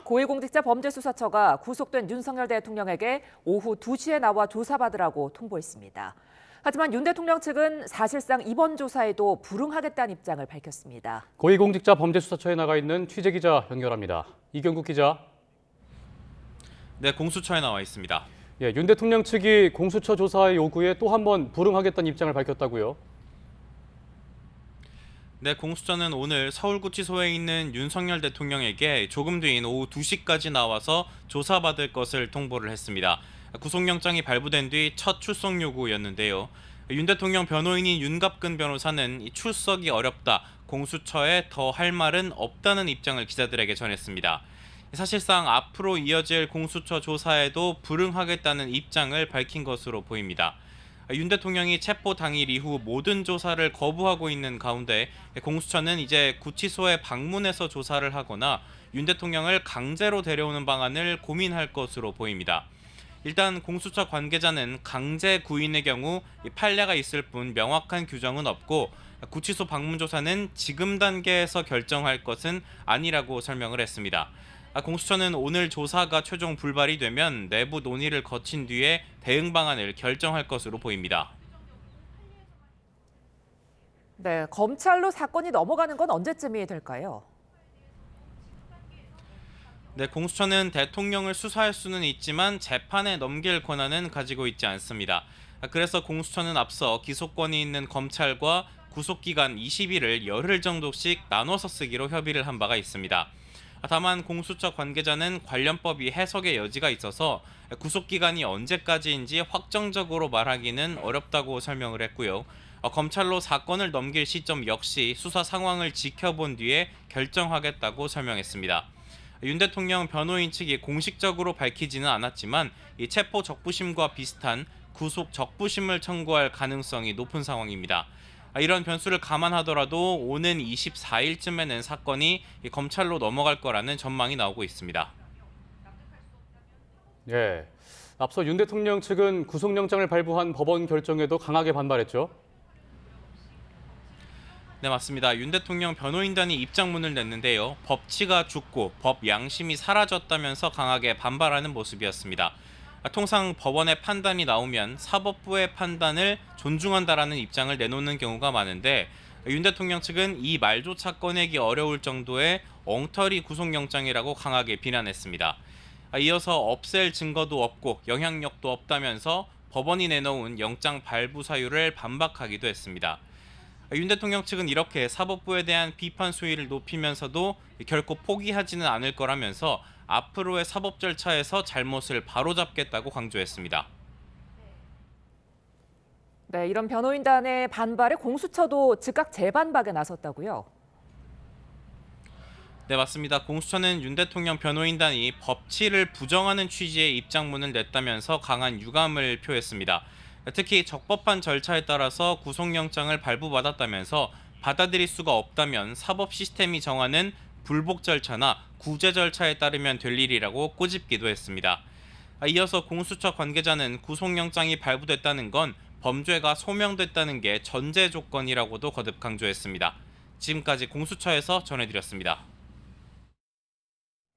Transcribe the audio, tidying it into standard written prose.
고위공직자범죄수사처가 구속된 윤석열 대통령에게 오후 2시에 나와 조사받으라고 통보했습니다. 하지만 윤 대통령 측은 사실상 이번 조사에도 불응하겠다는 입장을 밝혔습니다. 고위공직자범죄수사처에 나가 있는 취재기자 연결합니다. 이경국 기자. 네, 공수처에 나와 있습니다. 윤 대통령 측이 공수처 조사의 요구에 또 한 번 불응하겠다는 입장을 밝혔다고요? 네, 공수처는 오늘 서울구치소에 있는 윤석열 대통령에게 조금 뒤인 오후 2시까지 나와서 조사받을 것을 통보를 했습니다. 구속영장이 발부된 뒤 첫 출석 요구였는데요. 윤 대통령 변호인인 윤갑근 변호사는 이 출석이 어렵다, 공수처에 더 할 말은 없다는 입장을 기자들에게 전했습니다. 사실상 앞으로 이어질 공수처 조사에도 불응하겠다는 입장을 밝힌 것으로 보입니다. 윤 대통령이 체포 당일 이후 모든 조사를 거부하고 있는 가운데 공수처는 이제 구치소에 방문해서 조사를 하거나 윤 대통령을 강제로 데려오는 방안을 고민할 것으로 보입니다. 일단 공수처 관계자는 강제 구인의 경우 판례가 있을 뿐 명확한 규정은 없고 구치소 방문 조사는 지금 단계에서 결정할 것은 아니라고 설명을 했습니다. 공수처는 오늘 조사가 최종 불발이 되면 내부 논의를 거친 뒤에 대응 방안을 결정할 것으로 보입니다. 네, 검찰로 사건이 넘어가는 건 언제쯤이 될까요? 네, 공수처는 대통령을 수사할 수는 있지만 재판에 넘길 권한은 가지고 있지 않습니다. 그래서 공수처는 앞서 기소권이 있는 검찰과 구속기간 20일을 열흘 정도씩 나눠서 쓰기로 협의를 한 바가 있습니다. 다만 공수처 관계자는 관련법이 해석의 여지가 있어서 구속기간이 언제까지인지 확정적으로 말하기는 어렵다고 설명을 했고요. 검찰로 사건을 넘길 시점 역시 수사 상황을 지켜본 뒤에 결정하겠다고 설명했습니다. 윤 대통령 변호인 측이 공식적으로 밝히지는 않았지만 이 체포 적부심과 비슷한 구속 적부심을 청구할 가능성이 높은 상황입니다. 이런 변수를 감안하더라도 오는 24일쯤에는 사건이 검찰로 넘어갈 거라는 전망이 나오고 있습니다. 네, 앞서 윤 대통령 측은 구속영장을 발부한 법원 결정에도 강하게 반발했죠? 네, 맞습니다. 윤 대통령 변호인단이 입장문을 냈는데요. 법치가 죽고 법 양심이 사라졌다면서 강하게 반발하는 모습이었습니다. 통상 법원의 판단이 나오면 사법부의 판단을 존중한다라는 입장을 내놓는 경우가 많은데 윤 대통령 측은 이 말조차 꺼내기 어려울 정도의 엉터리 구속영장이라고 강하게 비난했습니다. 이어서 없앨 증거도 없고 영향력도 없다면서 법원이 내놓은 영장 발부 사유를 반박하기도 했습니다. 윤 대통령 측은 이렇게 사법부에 대한 비판 수위를 높이면서도 결코 포기하지는 않을 거라면서 앞으로의 사법 절차에서 잘못을 바로잡겠다고 강조했습니다. 네, 이런 변호인단의 반발에 공수처도 즉각 재반박에 나섰다고요? 네, 맞습니다. 공수처는 윤 대통령 변호인단이 법치를 부정하는 취지의 입장문을 냈다면서 강한 유감을 표했습니다. 특히 적법한 절차에 따라서 구속영장을 발부받았다면서 받아들일 수가 없다면 사법 시스템이 정하는 불복 절차나 구제 절차에 따르면 될 일이라고 꼬집기도 했습니다. 이어서 공수처 관계자는 구속영장이 발부됐다는 건 범죄가 소명됐다는 게 전제 조건이라고도 거듭 강조했습니다. 지금까지 공수처에서 전해드렸습니다.